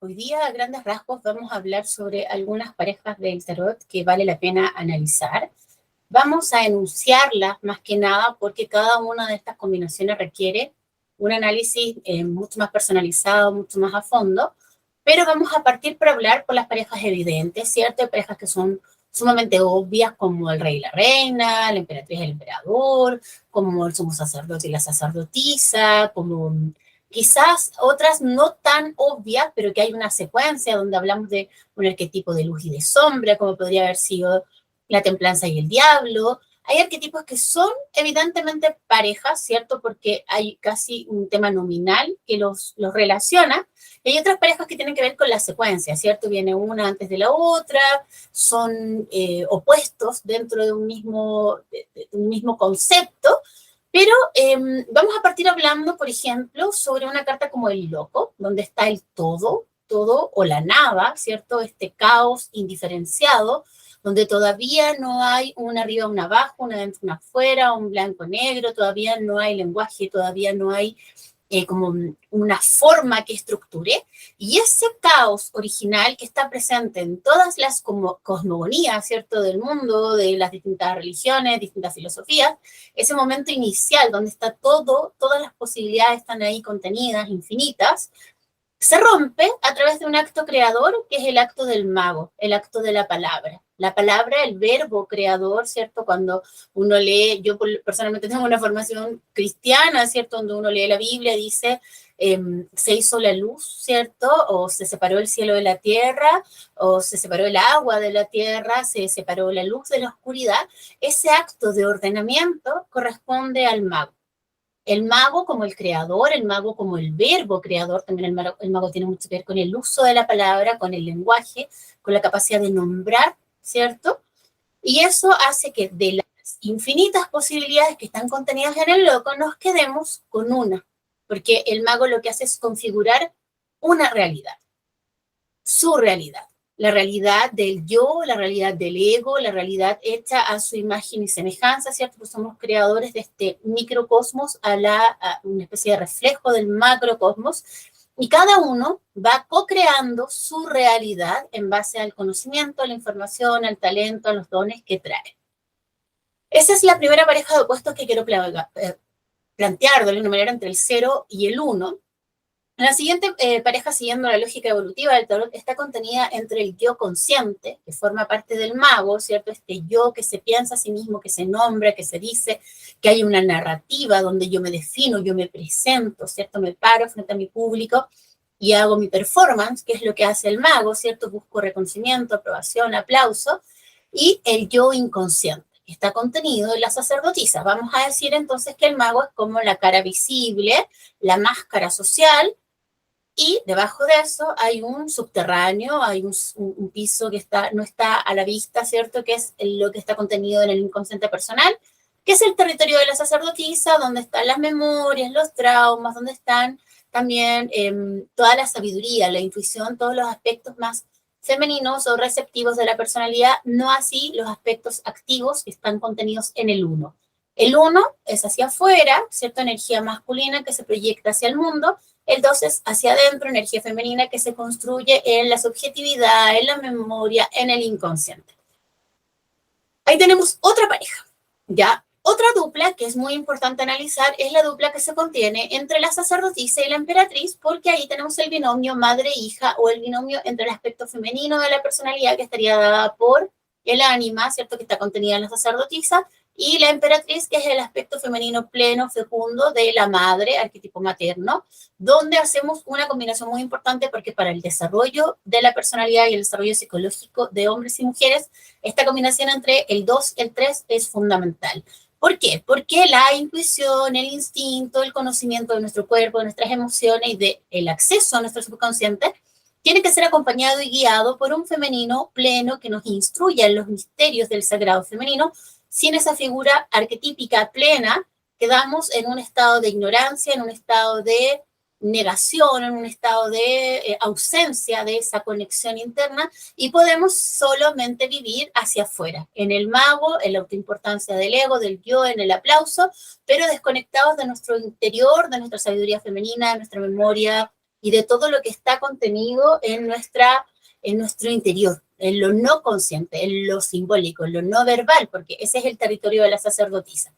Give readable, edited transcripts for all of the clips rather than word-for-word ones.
Hoy día, a grandes rasgos, vamos a hablar sobre algunas parejas del tarot que vale la pena analizar. Vamos a enunciarlas más que nada porque cada una de estas combinaciones requiere un análisis mucho más personalizado, mucho más a fondo, pero vamos a partir por hablar por las parejas evidentes, ¿cierto? Hay parejas que son sumamente obvias como el rey y la reina, la emperatriz y el emperador, como el sumo sacerdote y la sacerdotisa, como quizás otras no tan obvias, pero que hay una secuencia donde hablamos de un arquetipo de luz y de sombra, como podría haber sido la templanza y el diablo. Hay arquetipos que son evidentemente parejas, ¿cierto? Porque hay casi un tema nominal que los relaciona. Y hay otras parejas que tienen que ver con la secuencia, ¿cierto? Viene una antes de la otra, son opuestos dentro de un mismo concepto, pero vamos a partir hablando, por ejemplo, sobre una carta como el loco, donde está el todo o la nada, ¿cierto? Este caos indiferenciado, donde todavía no hay un arriba, un abajo, una dentro, una afuera, un blanco-negro, todavía no hay lenguaje, todavía no hay como una forma que estructure, y ese caos original que está presente en todas las cosmogonías, ¿cierto?, del mundo, de las distintas religiones, distintas filosofías, ese momento inicial donde está todo, todas las posibilidades están ahí contenidas, infinitas, se rompe a través de un acto creador que es el acto del mago, el acto de la palabra. La palabra, el verbo creador, ¿cierto? Cuando uno lee, yo personalmente tengo una formación cristiana, ¿cierto? Donde uno lee la Biblia, dice, se hizo la luz, ¿cierto? O se separó el cielo de la tierra, o se separó el agua de la tierra, se separó la luz de la oscuridad. Ese acto de ordenamiento corresponde al mago. El mago como el creador, el mago como el verbo creador, también el mago tiene mucho que ver con el uso de la palabra, con el lenguaje, con la capacidad de nombrar, ¿cierto? Y eso hace que de las infinitas posibilidades que están contenidas en el loco, nos quedemos con una, porque el mago lo que hace es configurar una realidad, su realidad, la realidad del yo, la realidad del ego, la realidad hecha a su imagen y semejanza, ¿cierto? Pues somos creadores de este microcosmos a una especie de reflejo del macrocosmos, y cada uno va co-creando su realidad en base al conocimiento, a la información, al talento, a los dones que trae. Esa es la primera pareja de opuestos que quiero plantear de alguna manera entre el 0 y el 1. La siguiente pareja, siguiendo la lógica evolutiva del tarot, está contenida entre el yo consciente, que forma parte del mago, ¿cierto? Este yo que se piensa a sí mismo, que se nombra, que se dice, que hay una narrativa donde yo me defino, yo me presento, ¿cierto? Me paro frente a mi público y hago mi performance, que es lo que hace el mago, ¿cierto? Busco reconocimiento, aprobación, aplauso, y el yo inconsciente, que está contenido en la sacerdotisa. Vamos a decir entonces que el mago es como la cara visible, la máscara social, y debajo de eso hay un subterráneo, hay un piso que no está a la vista, ¿cierto? Que es lo que está contenido en el inconsciente personal, que es el territorio de la sacerdotisa, donde están las memorias, los traumas, donde están también toda la sabiduría, la intuición, todos los aspectos más femeninos o receptivos de la personalidad, no así los aspectos activos que están contenidos en el uno. El uno es hacia afuera, ¿cierto? Energía masculina que se proyecta hacia el mundo. El 2 es hacia adentro, energía femenina que se construye en la subjetividad, en la memoria, en el inconsciente. Ahí tenemos otra pareja, ¿ya? Otra dupla que es muy importante analizar es la dupla que se contiene entre la sacerdotisa y la emperatriz, porque ahí tenemos el binomio madre-hija o el binomio entre el aspecto femenino de la personalidad que estaría dada por el ánima, ¿cierto? Que está contenida en la sacerdotisa, y la emperatriz, que es el aspecto femenino pleno, fecundo de la madre, arquetipo materno, donde hacemos una combinación muy importante porque para el desarrollo de la personalidad y el desarrollo psicológico de hombres y mujeres, esta combinación entre el 2 y el 3 es fundamental. ¿Por qué? Porque la intuición, el instinto, el conocimiento de nuestro cuerpo, de nuestras emociones y del acceso a nuestro subconsciente tiene que ser acompañado y guiado por un femenino pleno que nos instruya en los misterios del sagrado femenino. Sin esa figura arquetípica plena, quedamos en un estado de ignorancia, en un estado de negación, en un estado de ausencia de esa conexión interna, y podemos solamente vivir hacia afuera, en el mago, en la autoimportancia del ego, del yo, en el aplauso, pero desconectados de nuestro interior, de nuestra sabiduría femenina, de nuestra memoria y de todo lo que está contenido en nuestro interior, en lo no consciente, en lo simbólico, en lo no verbal, porque ese es el territorio de la sacerdotisa.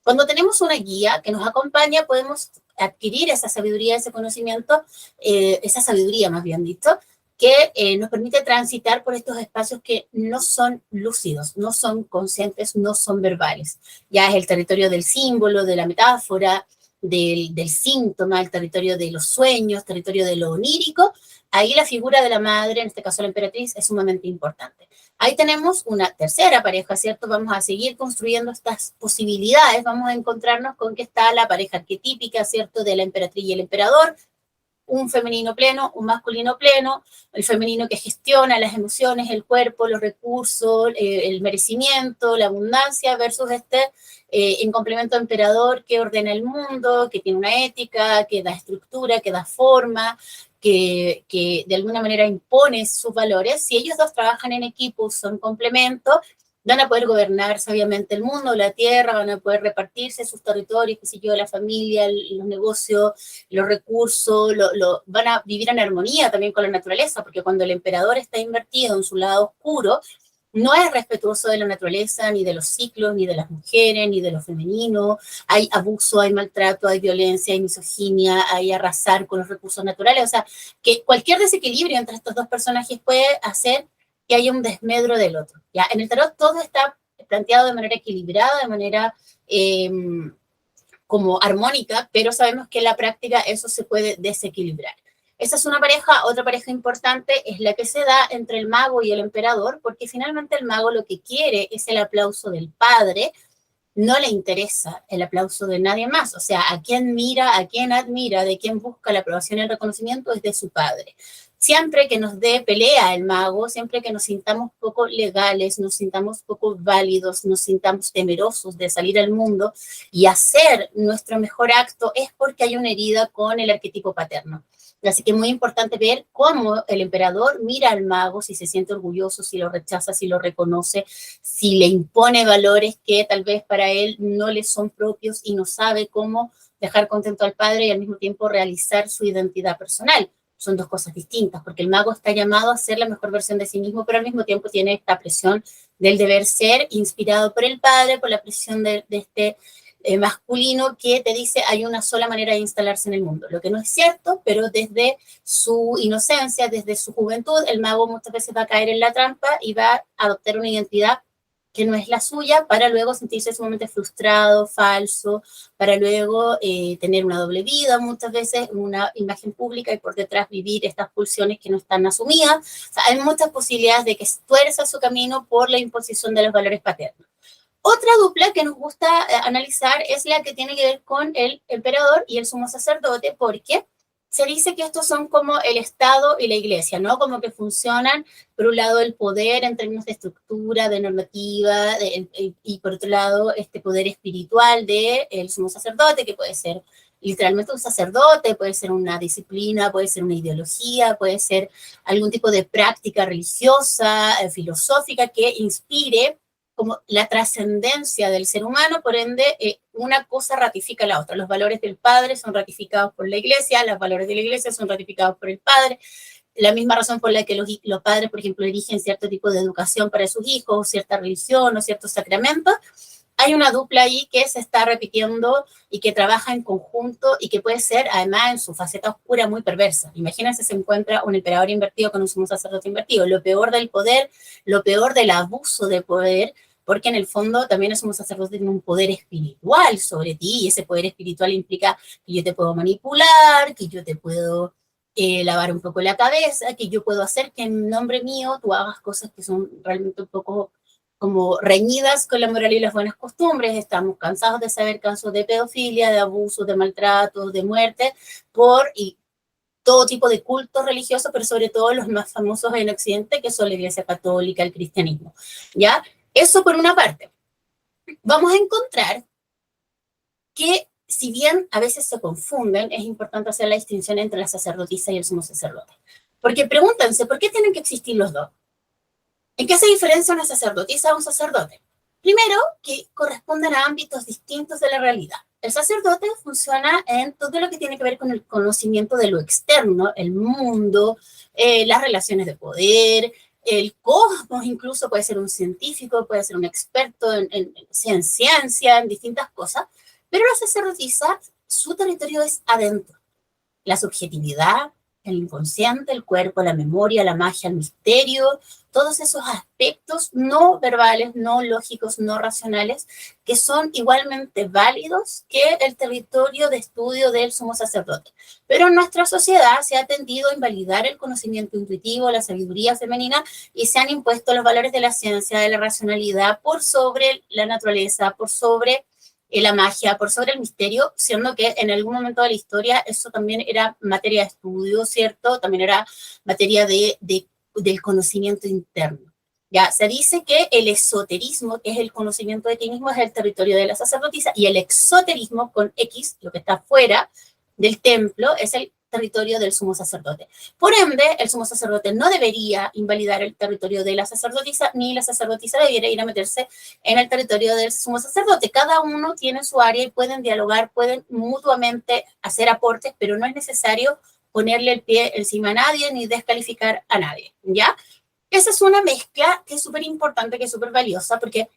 Cuando tenemos una guía que nos acompaña, podemos adquirir esa sabiduría, ese conocimiento, esa sabiduría más bien dicho, que nos permite transitar por estos espacios que no son lúcidos, no son conscientes, no son verbales. Ya es el territorio del símbolo, de la metáfora, del síntoma, el territorio de los sueños, territorio de lo onírico. Ahí la figura de la madre, en este caso la emperatriz, es sumamente importante. Ahí tenemos una tercera pareja, ¿cierto? Vamos a seguir construyendo estas posibilidades, vamos a encontrarnos con que está la pareja arquetípica, ¿cierto? De la emperatriz y el emperador, un femenino pleno, un masculino pleno, el femenino que gestiona las emociones, el cuerpo, los recursos, el merecimiento, la abundancia, versus en complemento emperador que ordena el mundo, que tiene una ética, que da estructura, que da forma, que de alguna manera impone sus valores. Si ellos dos trabajan en equipo, son complementos, van a poder gobernar sabiamente el mundo, la tierra, van a poder repartirse sus territorios, qué sé yo, la familia, los negocios, los recursos, van a vivir en armonía también con la naturaleza, porque cuando el emperador está invertido en su lado oscuro, no es respetuoso de la naturaleza, ni de los ciclos, ni de las mujeres, ni de lo femenino. Hay abuso, hay maltrato, hay violencia, hay misoginia, hay arrasar con los recursos naturales. O sea, que cualquier desequilibrio entre estos dos personajes puede hacer que haya un desmedro del otro. ¿Ya? En el tarot todo está planteado de manera equilibrada, de manera como armónica, pero sabemos que en la práctica eso se puede desequilibrar. Esa es una pareja. Otra pareja importante es la que se da entre el mago y el emperador, porque finalmente el mago lo que quiere es el aplauso del padre, no le interesa el aplauso de nadie más. O sea, a quien mira, a quien admira, de quien busca la aprobación y el reconocimiento es de su padre. Siempre que nos dé pelea el mago, siempre que nos sintamos poco legales, nos sintamos poco válidos, nos sintamos temerosos de salir al mundo y hacer nuestro mejor acto, es porque hay una herida con el arquetipo paterno. Así que es muy importante ver cómo el emperador mira al mago, si se siente orgulloso, si lo rechaza, si lo reconoce, si le impone valores que tal vez para él no le son propios y no sabe cómo dejar contento al padre y al mismo tiempo realizar su identidad personal. Son dos cosas distintas, porque el mago está llamado a ser la mejor versión de sí mismo, pero al mismo tiempo tiene esta presión del deber ser, inspirado por el padre, por la presión de este masculino que te dice hay una sola manera de instalarse en el mundo, lo que no es cierto, pero desde su inocencia, desde su juventud, el mago muchas veces va a caer en la trampa y va a adoptar una identidad que no es la suya, para luego sentirse sumamente frustrado, falso, para luego tener una doble vida, muchas veces una imagen pública y por detrás vivir estas pulsiones que no están asumidas. O sea, hay muchas posibilidades de que tuerza su camino por la imposición de los valores paternos. Otra dupla que nos gusta analizar es la que tiene que ver con el emperador y el sumo sacerdote, porque se dice que estos son como el Estado y la Iglesia, ¿no? Como que funcionan, por un lado, el poder en términos de estructura, de normativa, y por otro lado, este poder espiritual del sumo sacerdote, que puede ser literalmente un sacerdote, puede ser una disciplina, puede ser una ideología, puede ser algún tipo de práctica religiosa, filosófica, que inspire como la trascendencia del ser humano, por ende, una cosa ratifica la otra. Los valores del padre son ratificados por la iglesia, los valores de la iglesia son ratificados por el padre. La misma razón por la que los padres, por ejemplo, eligen cierto tipo de educación para sus hijos, cierta religión o ciertos sacramentos. Hay una dupla ahí que se está repitiendo y que trabaja en conjunto y que puede ser, además, en su faceta oscura, muy perversa. Imagínense, se encuentra un emperador invertido con un sumo sacerdote invertido. Lo peor del poder, lo peor del abuso de poder, porque en el fondo también el sumo sacerdote tiene un poder espiritual sobre ti, y ese poder espiritual implica que yo te puedo manipular, que yo te puedo lavar un poco la cabeza, que yo puedo hacer que en nombre mío tú hagas cosas que son realmente un poco como reñidas con la moral y las buenas costumbres. Estamos cansados de saber casos de pedofilia, de abusos, de maltratos, de muerte, y todo tipo de cultos religiosos, pero sobre todo los más famosos en Occidente, que son la Iglesia Católica, el cristianismo, ¿ya? Eso por una parte. Vamos a encontrar que, si bien a veces se confunden, es importante hacer la distinción entre la sacerdotisa y el sumo sacerdote. Porque pregúntense, ¿por qué tienen que existir los dos? ¿En qué se diferencia una sacerdotisa a un sacerdote? Primero, que corresponden a ámbitos distintos de la realidad. el sacerdote funciona en todo lo que tiene que ver con el conocimiento de lo externo, el mundo, las relaciones de poder, el cosmos, incluso puede ser un científico, puede ser un experto en ciencia, en distintas cosas, pero la sacerdotisa, su territorio es adentro. La subjetividad, el inconsciente, el cuerpo, la memoria, la magia, el misterio, todos esos aspectos no verbales, no lógicos, no racionales, que son igualmente válidos que el territorio de estudio del sumo sacerdote. Pero en nuestra sociedad se ha tendido a invalidar el conocimiento intuitivo, la sabiduría femenina, y se han impuesto los valores de la ciencia, de la racionalidad, por sobre la naturaleza, por sobre la magia, por sobre el misterio, siendo que en algún momento de la historia eso también era materia de estudio, ¿cierto? También era materia del conocimiento interno. Ya, se dice que el esoterismo, que es el conocimiento de ti mismo, es el territorio de la sacerdotisa, y el exoterismo, con X, lo que está fuera del templo, es el territorio del sumo sacerdote. Por ende, el sumo sacerdote no debería invalidar el territorio de la sacerdotisa, ni la sacerdotisa debiera ir a meterse en el territorio del sumo sacerdote. Cada uno tiene su área y pueden dialogar, pueden mutuamente hacer aportes, pero no es necesario ponerle el pie encima a nadie ni descalificar a nadie, ¿ya? Esa es una mezcla que es súper importante, que es súper valiosa, porque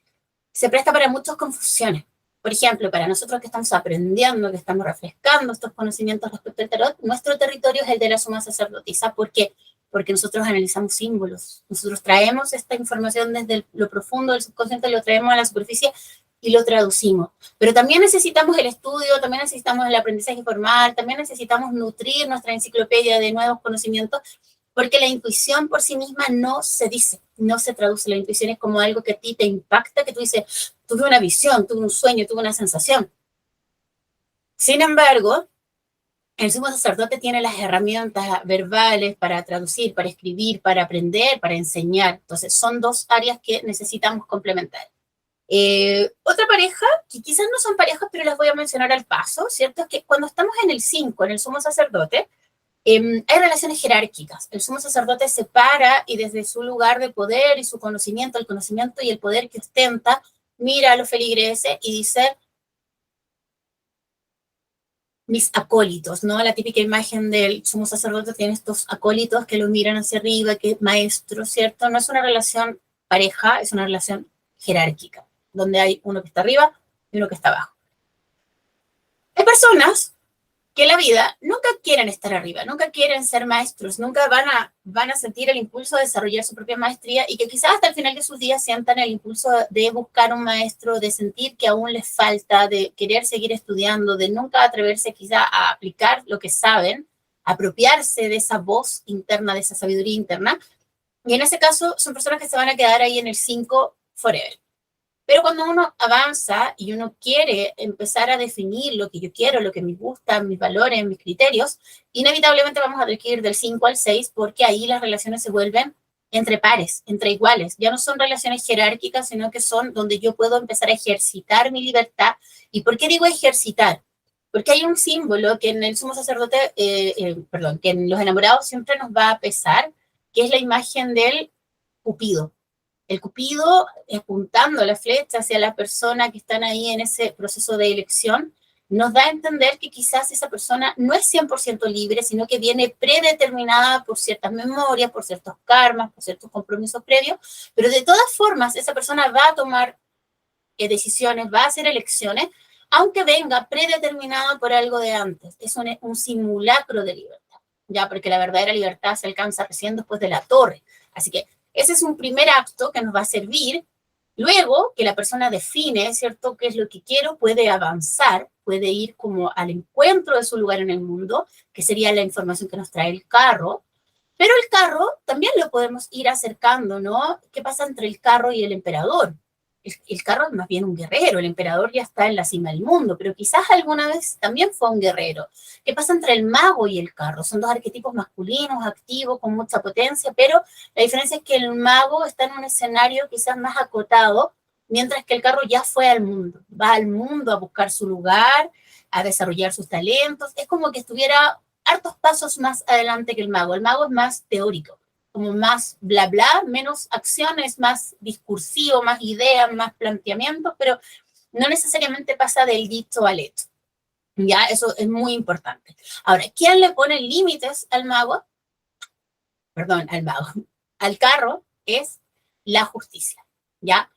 se presta para muchas confusiones. Por ejemplo, para nosotros que estamos aprendiendo, que estamos refrescando estos conocimientos respecto al tarot, nuestro territorio es el de la suma sacerdotisa. ¿Por qué? Porque nosotros analizamos símbolos. Nosotros traemos esta información desde lo profundo del subconsciente, lo traemos a la superficie y lo traducimos. Pero también necesitamos el estudio, también necesitamos el aprendizaje formal, también necesitamos nutrir nuestra enciclopedia de nuevos conocimientos, porque la intuición por sí misma no se dice, no se traduce. La intuición es como algo que a ti te impacta, que tú dices, tuve una visión, tuve un sueño, tuve una sensación. Sin embargo, el sumo sacerdote tiene las herramientas verbales para traducir, para escribir, para aprender, para enseñar. Entonces, son dos áreas que necesitamos complementar. Otra pareja, que quizás no son parejas, pero las voy a mencionar al paso, ¿cierto? Es que cuando estamos en el 5, en el sumo sacerdote, hay relaciones jerárquicas. El sumo sacerdote se para y desde su lugar de poder y su conocimiento, el conocimiento y el poder que ostenta, mira a los feligreses y dice, mis acólitos, ¿no? La típica imagen del sumo sacerdote tiene estos acólitos que lo miran hacia arriba, que es maestro, ¿cierto? No es una relación pareja, es una relación jerárquica, donde hay uno que está arriba y uno que está abajo. Hay personas que en la vida nunca quieren estar arriba, nunca quieren ser maestros, nunca van a sentir el impulso de desarrollar su propia maestría, y que quizás hasta el final de sus días sientan el impulso de buscar un maestro, de sentir que aún les falta, de querer seguir estudiando, de nunca atreverse quizá a aplicar lo que saben, apropiarse de esa voz interna, de esa sabiduría interna. Y en ese caso son personas que se van a quedar ahí en el 5 forever. Pero cuando uno avanza y uno quiere empezar a definir lo que yo quiero, lo que me gusta, mis valores, mis criterios, inevitablemente vamos a tener que ir del 5 al 6, porque ahí las relaciones se vuelven entre pares, entre iguales. Ya no son relaciones jerárquicas, sino que son donde yo puedo empezar a ejercitar mi libertad. ¿Y por qué digo ejercitar? Porque hay un símbolo que en el sumo sacerdote, perdón, que en los enamorados siempre nos va a pesar, que es la imagen del Cupido. El Cupido apuntando la flecha hacia la persona que están ahí en ese proceso de elección, nos da a entender que quizás esa persona no es 100% libre, sino que viene predeterminada por ciertas memorias, por ciertos karmas, por ciertos compromisos previos, pero de todas formas esa persona va a tomar decisiones, va a hacer elecciones, aunque venga predeterminada por algo de antes. Es un simulacro de libertad, ya, porque la verdadera libertad se alcanza recién después de la torre. Así que ese es un primer acto que nos va a servir. Luego que la persona define, ¿cierto?, qué es lo que quiero, puede avanzar, puede ir como al encuentro de su lugar en el mundo, que sería la información que nos trae el carro. Pero el carro también lo podemos ir acercando, ¿no? ¿Qué pasa entre el carro y el emperador? El carro es más bien un guerrero, el emperador ya está en la cima del mundo, pero quizás alguna vez también fue un guerrero. ¿Qué pasa entre el mago y el carro? Son dos arquetipos masculinos, activos, con mucha potencia, pero la diferencia es que el mago está en un escenario quizás más acotado, mientras que el carro ya fue al mundo, va al mundo a buscar su lugar, a desarrollar sus talentos. Es como que estuviera hartos pasos más adelante que el mago. El mago es más teórico, como más bla bla, menos acciones, más discursivo, más ideas, más planteamientos, pero no necesariamente pasa del dicho al hecho. Ya, eso es muy importante. Ahora, ¿quién le pone límites al mago? Perdón, al mago, al carro, es la justicia, ¿ya?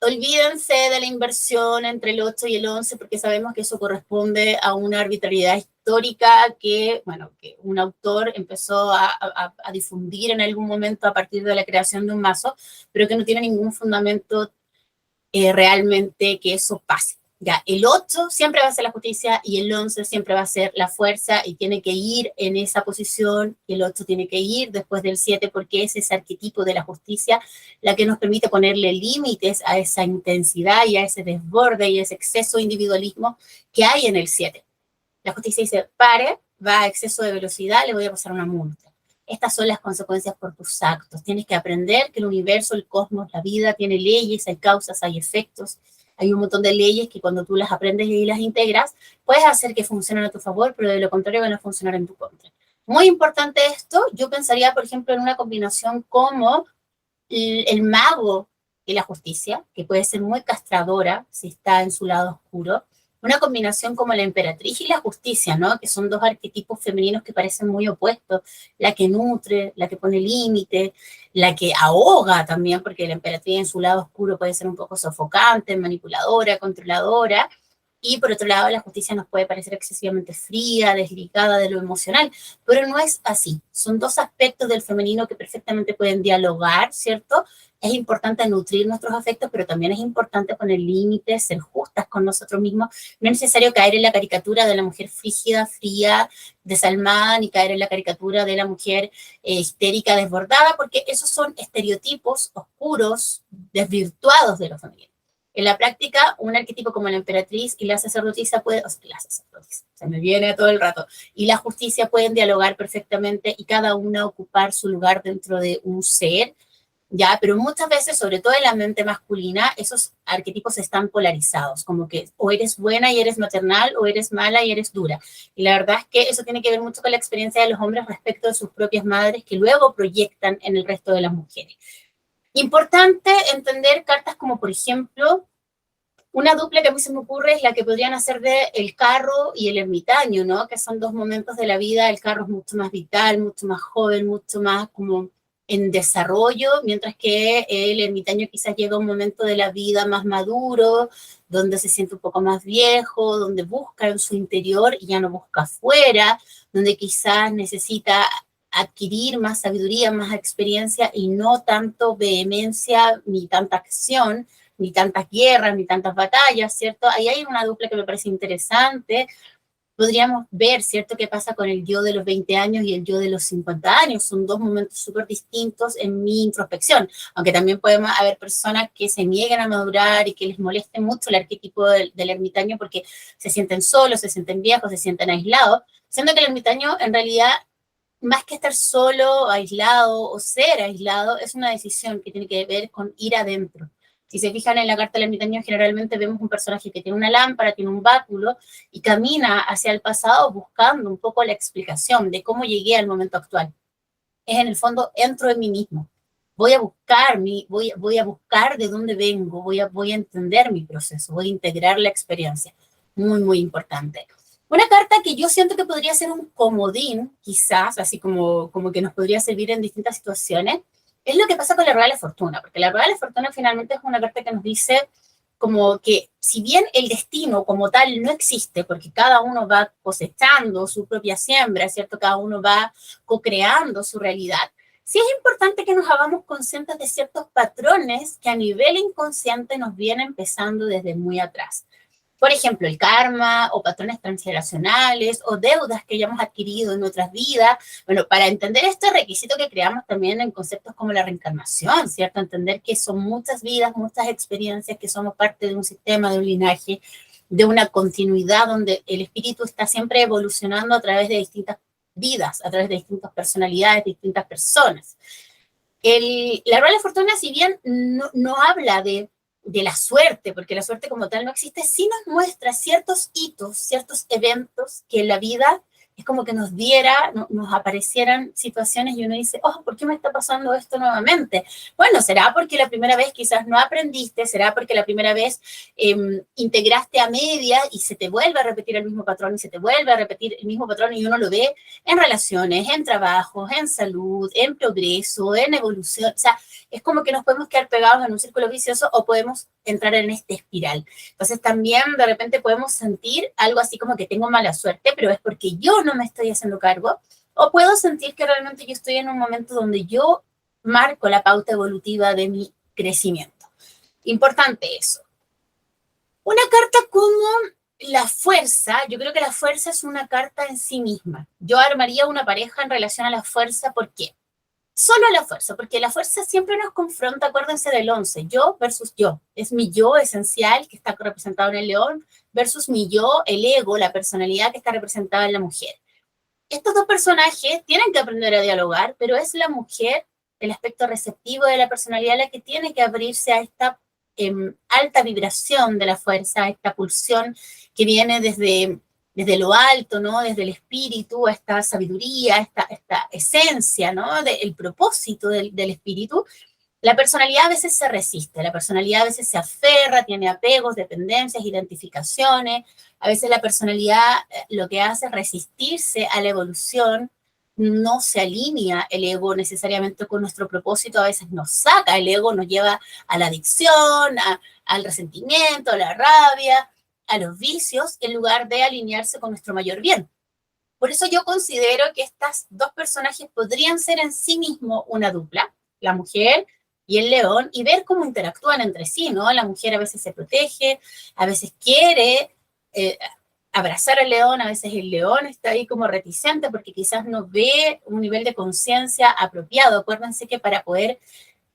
Olvídense de la inversión entre el 8 y el 11 porque sabemos que eso corresponde a una arbitrariedad histórica que, bueno, que un autor empezó a difundir en algún momento a partir de la creación de un mazo, pero que no tiene ningún fundamento realmente que eso pase. Ya, el 8 siempre va a ser la justicia y el 11 siempre va a ser la fuerza y tiene que ir en esa posición y el 8 tiene que ir después del 7 porque es ese arquetipo de la justicia la que nos permite ponerle límites a esa intensidad y a ese desborde y ese exceso de individualismo que hay en el 7. La justicia dice, pare, va a exceso de velocidad, le voy a pasar una multa. Estas son las consecuencias por tus actos. Tienes que aprender que el universo, el cosmos, la vida tiene leyes, hay causas, hay efectos. Hay un montón de leyes que cuando tú las aprendes y las integras, puedes hacer que funcionen a tu favor, pero de lo contrario van a funcionar en tu contra. Muy importante esto, yo pensaría, por ejemplo, en una combinación como el mago y la justicia, que puede ser muy castradora si está en su lado oscuro, una combinación como la emperatriz y la justicia, ¿no? Que son dos arquetipos femeninos que parecen muy opuestos, la que nutre, la que pone límite, la que ahoga también, porque la emperatriz en su lado oscuro puede ser un poco sofocante, manipuladora, controladora, y por otro lado, la justicia nos puede parecer excesivamente fría, desligada de lo emocional, pero no es así. Son dos aspectos del femenino que perfectamente pueden dialogar, ¿cierto? Es importante nutrir nuestros afectos, pero también es importante poner límites, ser justas con nosotros mismos. No es necesario caer en la caricatura de la mujer frígida, fría, desalmada, ni caer en la caricatura de la mujer histérica, desbordada, porque esos son estereotipos oscuros, desvirtuados de lo femenino. En la práctica, un arquetipo como la emperatriz y la sacerdotisa puede, o sea, la sacerdotisa, se me viene todo el rato, y la justicia pueden dialogar perfectamente y cada una ocupar su lugar dentro de un ser, ya, pero muchas veces, sobre todo en la mente masculina, esos arquetipos están polarizados, como que o eres buena y eres maternal, o eres mala y eres dura. Y la verdad es que eso tiene que ver mucho con la experiencia de los hombres respecto de sus propias madres, que luego proyectan en el resto de las mujeres. Importante entender cartas como, por ejemplo, una dupla que a mí se me ocurre es la que podrían hacer de el carro y el ermitaño, ¿no? Que son dos momentos de la vida. El carro es mucho más vital, mucho más joven, mucho más como en desarrollo, mientras que el ermitaño quizás llega a un momento de la vida más maduro, donde se siente un poco más viejo, donde busca en su interior y ya no busca afuera, donde quizás necesita adquirir más sabiduría, más experiencia y no tanto vehemencia ni tanta acción, ni tantas guerras, ni tantas batallas, ¿cierto? Ahí hay una dupla que me parece interesante. Podríamos ver, ¿cierto?, qué pasa con el yo de los 20 años y el yo de los 50 años. Son dos momentos súper distintos en mi introspección, aunque también podemos haber personas que se nieguen a madurar y que les moleste mucho el arquetipo del ermitaño porque se sienten solos, se sienten viejos, se sienten aislados, siendo que el ermitaño en realidad más que estar solo, aislado o ser aislado, es una decisión que tiene que ver con ir adentro. Si se fijan en la carta del ermitaño, generalmente vemos un personaje que tiene una lámpara, tiene un báculo y camina hacia el pasado buscando un poco la explicación de cómo llegué al momento actual. Es en el fondo, entro en mí mismo. Voy a buscar, voy a buscar de dónde vengo, voy a entender mi proceso, voy a integrar la experiencia. Muy, muy importante. Una carta que yo siento que podría ser un comodín, quizás, así como que nos podría servir en distintas situaciones, es lo que pasa con la Rueda de la Fortuna, porque la Rueda de la Fortuna finalmente es una carta que nos dice como que si bien el destino como tal no existe, porque cada uno va cosechando su propia siembra, ¿cierto? Cada uno va co-creando su realidad, sí es importante que nos hagamos conscientes de ciertos patrones que a nivel inconsciente nos vienen empezando desde muy atrás. Por ejemplo, el karma o patrones transgeneracionales o deudas que hayamos adquirido en otras vidas. Bueno, para entender esto es requisito que creamos también en conceptos como la reencarnación, ¿cierto? Entender que son muchas vidas, muchas experiencias, que somos parte de un sistema, de un linaje, de una continuidad donde el espíritu está siempre evolucionando a través de distintas vidas, a través de distintas personalidades, distintas personas. La rueda de la fortuna, si bien no habla de la suerte, porque la suerte como tal no existe, sí nos muestra ciertos hitos, ciertos eventos que en la vida es como que nos aparecieran situaciones y uno dice, oh, ¿por qué me está pasando esto nuevamente? Bueno, será porque la primera vez quizás no aprendiste, será porque la primera vez integraste a media y se te vuelve a repetir el mismo patrón y se te vuelve a repetir el mismo patrón y uno lo ve en relaciones, en trabajos, en salud, en progreso, en evolución. O sea, es como que nos podemos quedar pegados en un círculo vicioso o podemos entrar en este espiral. Entonces también de repente podemos sentir algo así como que tengo mala suerte, pero es porque yo no me estoy haciendo cargo, o puedo sentir que realmente yo estoy en un momento donde yo marco la pauta evolutiva de mi crecimiento. Importante eso. Una carta como la fuerza, yo creo que la fuerza es una carta en sí misma. Yo armaría una pareja en relación a la fuerza, ¿por qué? Solo la fuerza, porque la fuerza siempre nos confronta, acuérdense del 11, yo versus yo. Es mi yo esencial que está representado en el león versus mi yo, el ego, la personalidad que está representada en la mujer. Estos dos personajes tienen que aprender a dialogar, pero es la mujer, el aspecto receptivo de la personalidad, la que tiene que abrirse a esta alta vibración de la fuerza, a esta pulsión que viene desde lo alto, ¿no? Desde el espíritu, esta sabiduría, esta esencia, ¿no? El propósito del espíritu. La personalidad a veces se resiste, la personalidad a veces se aferra, tiene apegos, dependencias, identificaciones. A veces la personalidad lo que hace es resistirse a la evolución, no se alinea el ego necesariamente con nuestro propósito, a veces nos saca, el ego nos lleva a la adicción, al resentimiento, a la rabia, a los vicios, en lugar de alinearse con nuestro mayor bien. Por eso yo considero que estas dos personajes podrían ser en sí mismo una dupla, la mujer y el león, y ver cómo interactúan entre sí, ¿no? La mujer a veces se protege, a veces quiere abrazar al león, a veces el león está ahí como reticente porque quizás no ve un nivel de conciencia apropiado. Acuérdense que para poder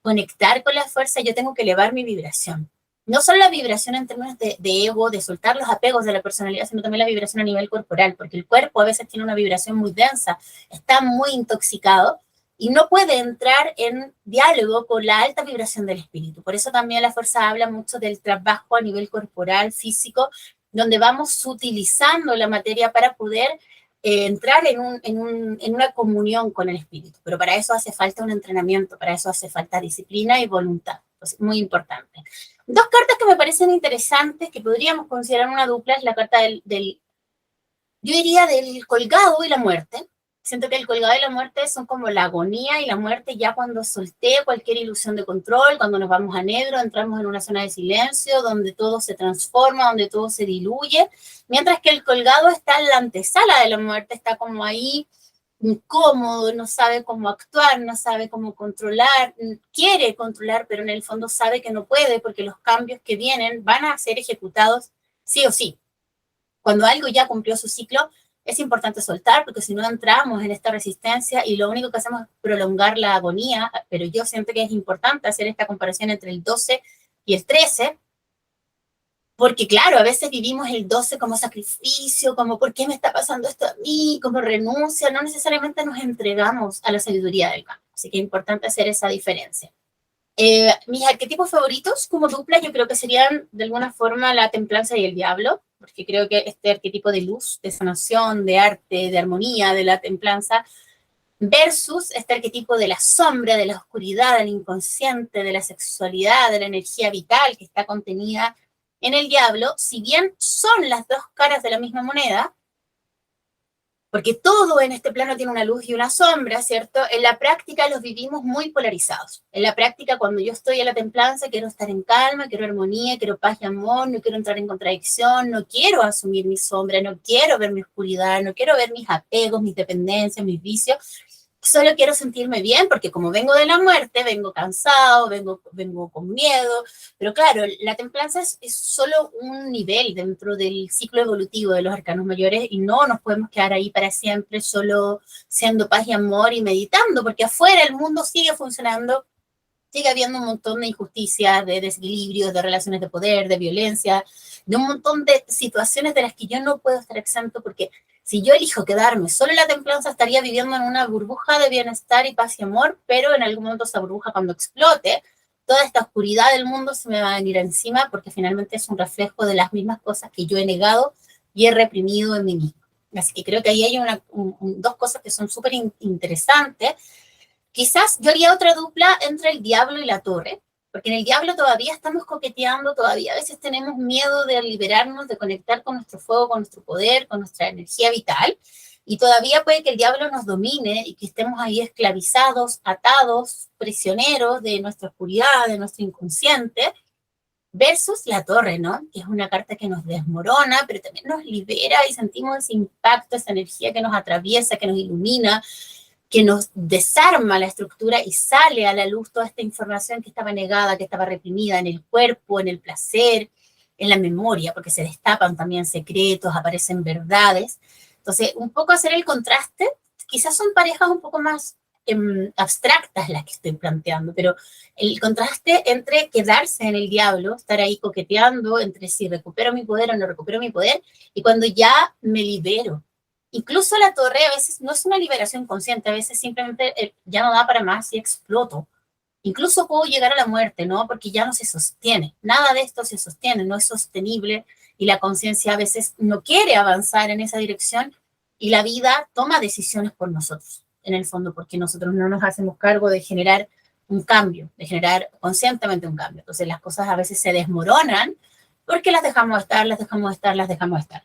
conectar con la fuerza yo tengo que elevar mi vibración. No solo la vibración en términos de ego, de soltar los apegos de la personalidad, sino también la vibración a nivel corporal, porque el cuerpo a veces tiene una vibración muy densa, está muy intoxicado y no puede entrar en diálogo con la alta vibración del espíritu. Por eso también la fuerza habla mucho del trabajo a nivel corporal, físico, donde vamos sutilizando la materia para poder entrar en una comunión con el espíritu. Pero para eso hace falta un entrenamiento, para eso hace falta disciplina y voluntad. Entonces, muy importante. Dos cartas que me parecen interesantes, que podríamos considerar una dupla, es la carta yo diría del colgado y la muerte. Siento que el colgado y la muerte son como la agonía y la muerte ya cuando solté cualquier ilusión de control, cuando nos vamos a negro, entramos en una zona de silencio, donde todo se transforma, donde todo se diluye, mientras que el colgado está en la antesala de la muerte, está como ahí incómodo, no sabe cómo actuar, no sabe cómo controlar, quiere controlar, pero en el fondo sabe que no puede porque los cambios que vienen van a ser ejecutados sí o sí. Cuando algo ya cumplió su ciclo, es importante soltar, porque si no entramos en esta resistencia y lo único que hacemos es prolongar la agonía, pero yo siento que es importante hacer esta comparación entre el 12 y el 13, porque claro, a veces vivimos el 12 como sacrificio, como ¿por qué me está pasando esto a mí? Como renuncia, no necesariamente nos entregamos a la sabiduría del campo, así que es importante hacer esa diferencia. Mis arquetipos favoritos como dupla yo creo que serían de alguna forma la templanza y el diablo, porque creo que este arquetipo de luz, de sanación, de arte, de armonía, de la templanza, versus este arquetipo de la sombra, de la oscuridad, del inconsciente, de la sexualidad, de la energía vital que está contenida en el diablo, si bien son las dos caras de la misma moneda, porque todo en este plano tiene una luz y una sombra, ¿cierto? En la práctica los vivimos muy polarizados. En la práctica, cuando yo estoy en la templanza, quiero estar en calma, quiero armonía, quiero paz y amor, no quiero entrar en contradicción, no quiero asumir mi sombra, no quiero ver mi oscuridad, no quiero ver mis apegos, mis dependencias, mis vicios. Solo quiero sentirme bien, porque como vengo de la muerte, vengo cansado, vengo con miedo, pero claro, la templanza es solo un nivel dentro del ciclo evolutivo de los arcanos mayores y no nos podemos quedar ahí para siempre solo siendo paz y amor y meditando, porque afuera el mundo sigue funcionando, sigue habiendo un montón de injusticias, de desequilibrios, de relaciones de poder, de violencia, de un montón de situaciones de las que yo no puedo estar exento porque si yo elijo quedarme solo en la templanza estaría viviendo en una burbuja de bienestar y paz y amor, pero en algún momento esa burbuja cuando explote, toda esta oscuridad del mundo se me va a venir encima porque finalmente es un reflejo de las mismas cosas que yo he negado y he reprimido en mí misma. Así que creo que ahí hay dos cosas que son súper interesantes. Quizás yo haría otra dupla entre el diablo y la torre, porque en el diablo todavía estamos coqueteando, todavía a veces tenemos miedo de liberarnos, de conectar con nuestro fuego, con nuestro poder, con nuestra energía vital, y todavía puede que el diablo nos domine y que estemos ahí esclavizados, atados, prisioneros de nuestra oscuridad, de nuestro inconsciente, versus la torre, ¿no? Que es una carta que nos desmorona, pero también nos libera y sentimos ese impacto, esa energía que nos atraviesa, que nos ilumina, que nos desarma la estructura y sale a la luz toda esta información que estaba negada, que estaba reprimida en el cuerpo, en el placer, en la memoria, porque se destapan también secretos, aparecen verdades. Entonces, un poco hacer el contraste, quizás son parejas un poco más abstractas las que estoy planteando, pero el contraste entre quedarse en el diablo, estar ahí coqueteando entre si recupero mi poder o no recupero mi poder, y cuando ya me libero. Incluso la torre a veces no es una liberación consciente, a veces simplemente ya no da para más y exploto. Incluso puedo llegar a la muerte, ¿no? Porque ya no se sostiene. Nada de esto se sostiene, no es sostenible y la conciencia a veces no quiere avanzar en esa dirección y la vida toma decisiones por nosotros, en el fondo, porque nosotros no nos hacemos cargo de generar un cambio, de generar conscientemente un cambio. Entonces las cosas a veces se desmoronan porque las dejamos estar, las dejamos estar, las dejamos estar.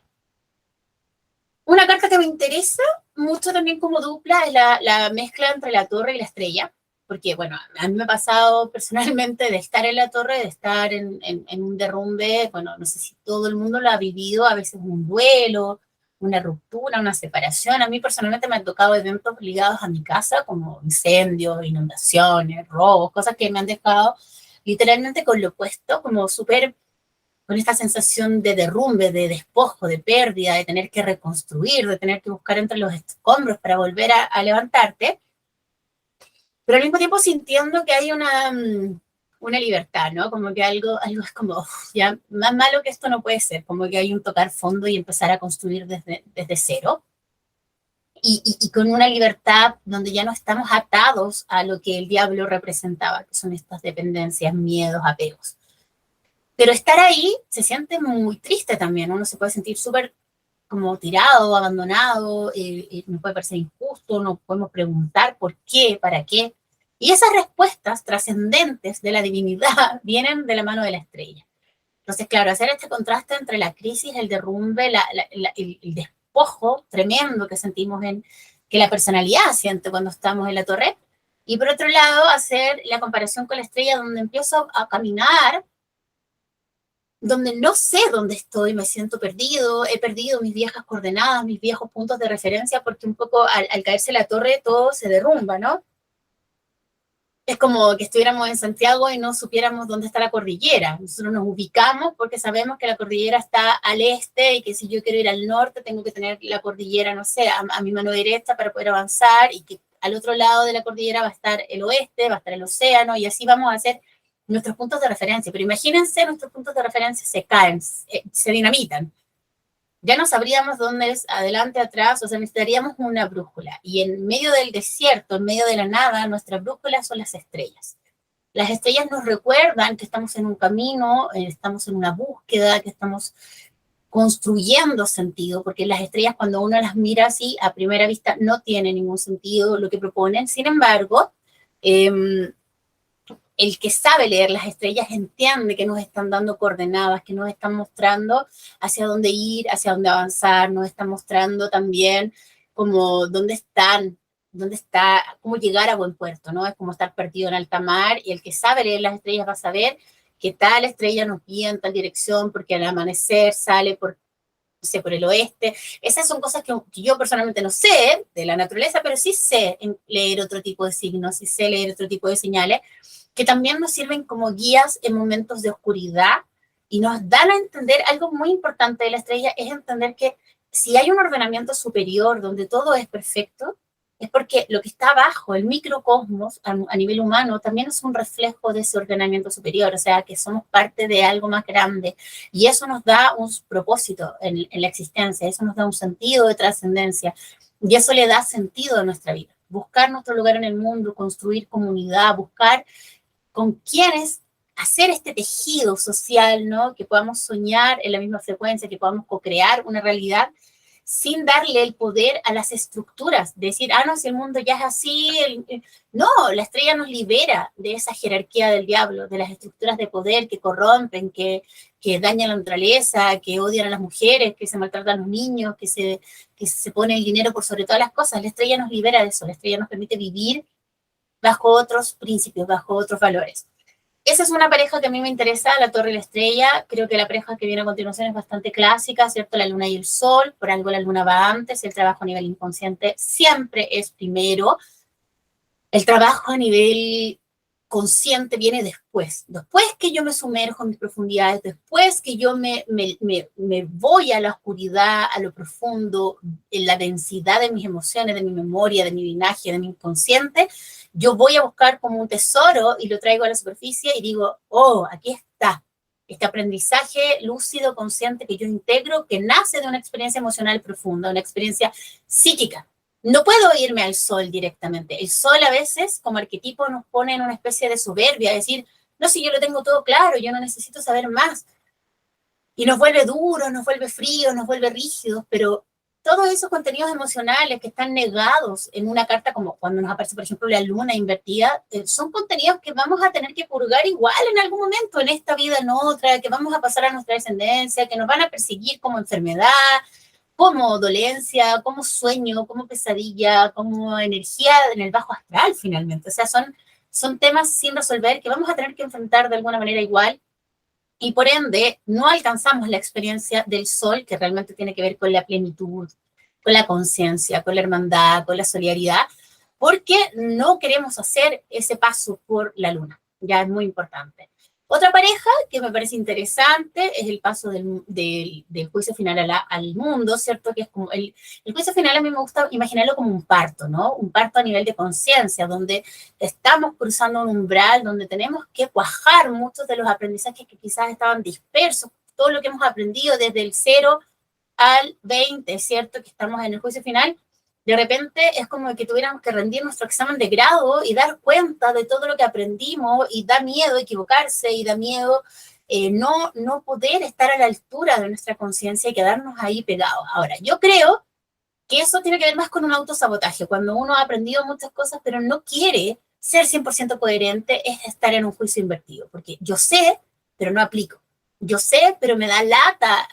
Una carta que me interesa mucho también como dupla es la mezcla entre la torre y la estrella, porque, bueno, a mí me ha pasado personalmente de estar en la torre, de estar en un derrumbe, bueno, no sé si todo el mundo lo ha vivido, a veces un duelo, una ruptura, una separación. A mí personalmente me han tocado eventos ligados a mi casa, como incendios, inundaciones, robos, cosas que me han dejado literalmente con lo opuesto, como súper con esta sensación de derrumbe, de despojo, de pérdida, de tener que reconstruir, de tener que buscar entre los escombros para volver a levantarte, pero al mismo tiempo sintiendo que hay una libertad, ¿no? Como que algo es como, uf, ya más malo que esto no puede ser, como que hay un tocar fondo y empezar a construir desde cero. Y con una libertad donde ya no estamos atados a lo que el diablo representaba, que son estas dependencias, miedos, apegos. Pero estar ahí se siente muy triste también, uno se puede sentir súper como tirado, abandonado, nos puede parecer injusto, nos podemos preguntar por qué, para qué. Y esas respuestas trascendentes de la divinidad vienen de la mano de la estrella. Entonces, claro, hacer este contraste entre la crisis, el derrumbe, el despojo tremendo que sentimos que la personalidad siente cuando estamos en la torre, y por otro lado, hacer la comparación con la estrella donde empiezo a caminar donde no sé dónde estoy, me siento perdido, he perdido mis viejas coordenadas, mis viejos puntos de referencia, porque un poco al caerse la torre todo se derrumba, ¿no? Es como que estuviéramos en Santiago y no supiéramos dónde está la cordillera. Nosotros nos ubicamos porque sabemos que la cordillera está al este y que si yo quiero ir al norte tengo que tener la cordillera, no sé, a mi mano derecha para poder avanzar y que al otro lado de la cordillera va a estar el oeste, va a estar el océano y así vamos a hacer nuestros puntos de referencia. Pero imagínense, nuestros puntos de referencia se caen, se dinamitan. Ya no sabríamos dónde es adelante, atrás, o sea, necesitaríamos una brújula. Y en medio del desierto, en medio de la nada, nuestra brújula son las estrellas. Las estrellas nos recuerdan que estamos en un camino, estamos en una búsqueda, que estamos construyendo sentido, porque las estrellas cuando uno las mira así, a primera vista, no tiene ningún sentido lo que proponen. Sin embargo, el que sabe leer las estrellas entiende que nos están dando coordenadas, que nos están mostrando hacia dónde ir, hacia dónde avanzar, nos están mostrando también como dónde está, cómo llegar a buen puerto, ¿no? Es como estar perdido en alta mar y el que sabe leer las estrellas va a saber que tal estrella nos guía en tal dirección porque al amanecer sale por, no sé, por el oeste. Esas son cosas que yo personalmente no sé de la naturaleza, pero sí sé leer otro tipo de signos, sí sé leer otro tipo de señales que también nos sirven como guías en momentos de oscuridad y nos dan a entender algo muy importante de la estrella, es entender que si hay un ordenamiento superior donde todo es perfecto, es porque lo que está abajo, el microcosmos a nivel humano, también es un reflejo de ese ordenamiento superior, o sea, que somos parte de algo más grande y eso nos da un propósito en la existencia, eso nos da un sentido de trascendencia y eso le da sentido a nuestra vida. Buscar nuestro lugar en el mundo, construir comunidad, buscar con quienes hacer este tejido social, ¿no? Que podamos soñar en la misma frecuencia, que podamos co-crear una realidad sin darle el poder a las estructuras, decir, no, si el mundo ya es así, no, la estrella nos libera de esa jerarquía del diablo, de las estructuras de poder que corrompen, que dañan la naturaleza, que odian a las mujeres, que se maltratan a los niños, que se pone el dinero por sobre todas las cosas. La estrella nos libera de eso, la estrella nos permite vivir bajo otros principios, bajo otros valores. Esa es una pareja que a mí me interesa, la Torre y la Estrella. Creo que la pareja que viene a continuación es bastante clásica, ¿cierto? La Luna y el Sol, por algo la Luna va antes, el trabajo a nivel inconsciente siempre es primero. El trabajo a nivel consciente viene después que yo me sumerjo en mis profundidades, después que yo me voy a la oscuridad, a lo profundo, en la densidad de mis emociones, de mi memoria, de mi linaje, de mi inconsciente, yo voy a buscar como un tesoro y lo traigo a la superficie y digo, aquí está, este aprendizaje lúcido, consciente que yo integro, que nace de una experiencia emocional profunda, una experiencia psíquica. No puedo irme al sol directamente. El sol a veces, como arquetipo, nos pone en una especie de soberbia, decir, no, si yo lo tengo todo claro, yo no necesito saber más. Y nos vuelve duros, nos vuelve fríos, nos vuelve rígidos, pero todos esos contenidos emocionales que están negados en una carta, como cuando nos aparece, por ejemplo, la luna invertida, son contenidos que vamos a tener que purgar igual en algún momento, en esta vida, en otra, que vamos a pasar a nuestra descendencia, que nos van a perseguir como enfermedad, como dolencia, como sueño, como pesadilla, como energía en el bajo astral finalmente. O sea, son temas sin resolver que vamos a tener que enfrentar de alguna manera igual y por ende no alcanzamos la experiencia del sol que realmente tiene que ver con la plenitud, con la conciencia, con la hermandad, con la solidaridad, porque no queremos hacer ese paso por la luna. Ya es muy importante. Otra pareja que me parece interesante es el paso del juicio final al mundo, ¿cierto? Que es como el juicio final a mí me gusta imaginarlo como un parto, ¿no? Un parto a nivel de conciencia, donde estamos cruzando un umbral, donde tenemos que cuajar muchos de los aprendizajes que quizás estaban dispersos, todo lo que hemos aprendido desde el 0 al 20, ¿cierto? Que estamos en el juicio final. De repente es como que tuviéramos que rendir nuestro examen de grado y dar cuenta de todo lo que aprendimos y da miedo equivocarse y da miedo no poder estar a la altura de nuestra conciencia y quedarnos ahí pegados. Ahora, yo creo que eso tiene que ver más con un autosabotaje, cuando uno ha aprendido muchas cosas pero no quiere ser 100% coherente, es estar en un juicio invertido, porque yo sé, pero no aplico. Yo sé, pero me da lata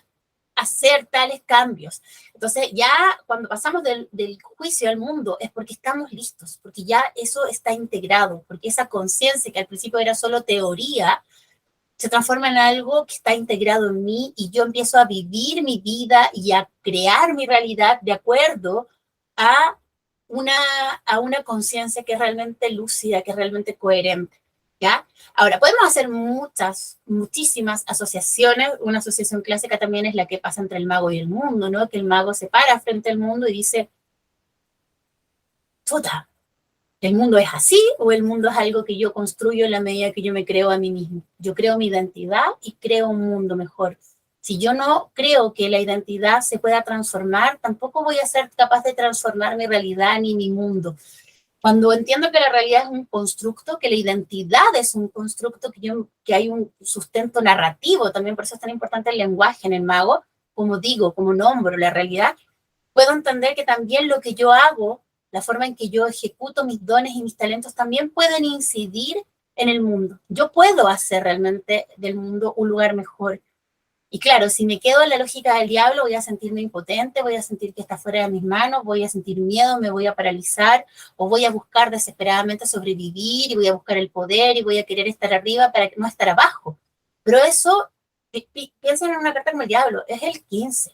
hacer tales cambios. Entonces ya cuando pasamos del juicio al mundo es porque estamos listos, porque ya eso está integrado, porque esa conciencia que al principio era solo teoría, se transforma en algo que está integrado en mí y yo empiezo a vivir mi vida y a crear mi realidad de acuerdo a una, a una conciencia que es realmente lúcida, que es realmente coherente. ¿Ya? Ahora, podemos hacer muchísimas asociaciones. Una asociación clásica también es la que pasa entre el mago y el mundo, ¿no? Que el mago se para frente al mundo y dice, puta, ¿el mundo es así o el mundo es algo que yo construyo en la medida que yo me creo a mí mismo? Yo creo mi identidad y creo un mundo mejor. Si yo no creo que la identidad se pueda transformar, tampoco voy a ser capaz de transformar mi realidad ni mi mundo. Cuando entiendo que la realidad es un constructo, que la identidad es un constructo, que hay un sustento narrativo, también por eso es tan importante el lenguaje en el mago, como digo, como nombro la realidad, puedo entender que también lo que yo hago, la forma en que yo ejecuto mis dones y mis talentos también pueden incidir en el mundo. Yo puedo hacer realmente del mundo un lugar mejor. Y claro, si me quedo en la lógica del diablo, voy a sentirme impotente, voy a sentir que está fuera de mis manos, voy a sentir miedo, me voy a paralizar o voy a buscar desesperadamente sobrevivir y voy a buscar el poder y voy a querer estar arriba para no estar abajo. Pero eso, piensen en una carta como el diablo, es el 15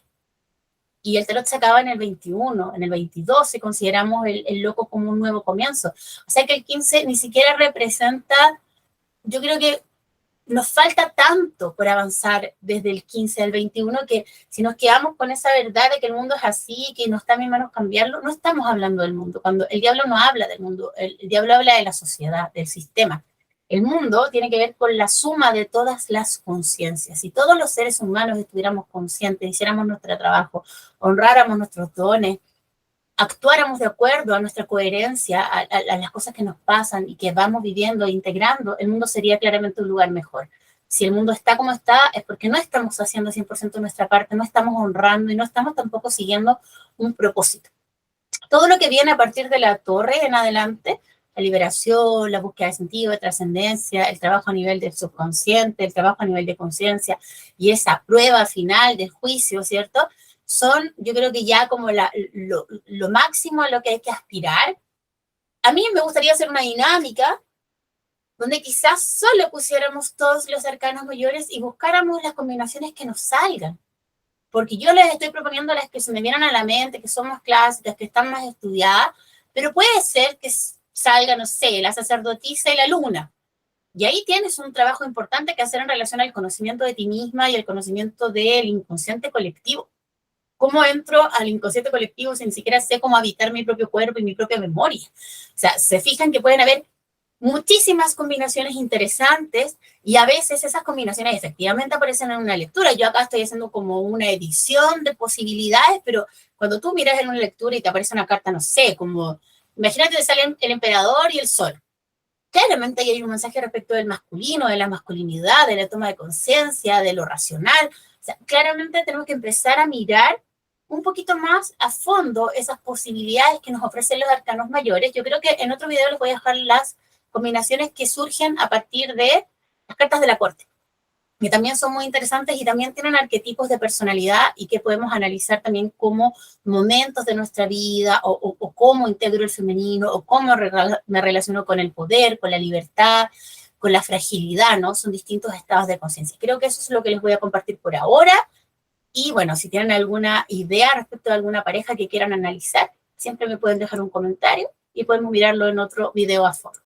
y el tarot se acaba en el 21, en el 22 si consideramos el loco como un nuevo comienzo. O sea que el 15 ni siquiera representa, yo creo que nos falta tanto por avanzar desde el 15 al 21 que si nos quedamos con esa verdad de que el mundo es así, que no está en mis manos cambiarlo, no estamos hablando del mundo. Cuando el diablo no habla del mundo, el diablo habla de la sociedad, del sistema. El mundo tiene que ver con la suma de todas las conciencias. Si todos los seres humanos estuviéramos conscientes, hiciéramos nuestro trabajo, honráramos nuestros dones, actuáramos de acuerdo a nuestra coherencia, a las cosas que nos pasan y que vamos viviendo e integrando, el mundo sería claramente un lugar mejor. Si el mundo está como está, es porque no estamos haciendo 100% nuestra parte, no estamos honrando y no estamos tampoco siguiendo un propósito. Todo lo que viene a partir de la torre en adelante, la liberación, la búsqueda de sentido, de trascendencia, el trabajo a nivel del subconsciente, el trabajo a nivel de conciencia y esa prueba final del juicio, ¿cierto? Son, yo creo que ya como lo máximo a lo que hay que aspirar. A mí me gustaría hacer una dinámica donde quizás solo pusiéramos todos los arcanos mayores y buscáramos las combinaciones que nos salgan. Porque yo les estoy proponiendo las que se me vienen a la mente, que son más clásicas, que están más estudiadas, pero puede ser que salga, no sé, la sacerdotisa y la luna. Y ahí tienes un trabajo importante que hacer en relación al conocimiento de ti misma y el conocimiento del inconsciente colectivo. ¿Cómo entro al inconsciente colectivo si ni siquiera sé cómo habitar mi propio cuerpo y mi propia memoria? O sea, se fijan que pueden haber muchísimas combinaciones interesantes y a veces esas combinaciones efectivamente aparecen en una lectura. Yo acá estoy haciendo como una edición de posibilidades, pero cuando tú miras en una lectura y te aparece una carta, no sé, como, imagínate que sale el emperador y el sol. Claramente ahí hay un mensaje respecto del masculino, de la masculinidad, de la toma de conciencia, de lo racional. O sea, claramente tenemos que empezar a mirar un poquito más a fondo esas posibilidades que nos ofrecen los arcanos mayores. Yo creo que en otro video les voy a dejar las combinaciones que surgen a partir de las cartas de la corte, que también son muy interesantes y también tienen arquetipos de personalidad y que podemos analizar también como momentos de nuestra vida o cómo integro el femenino o cómo me relaciono con el poder, con la libertad, con la fragilidad, ¿no? Son distintos estados de conciencia. Creo que eso es lo que les voy a compartir por ahora. Y bueno, si tienen alguna idea respecto a alguna pareja que quieran analizar, siempre me pueden dejar un comentario y podemos mirarlo en otro video a fondo.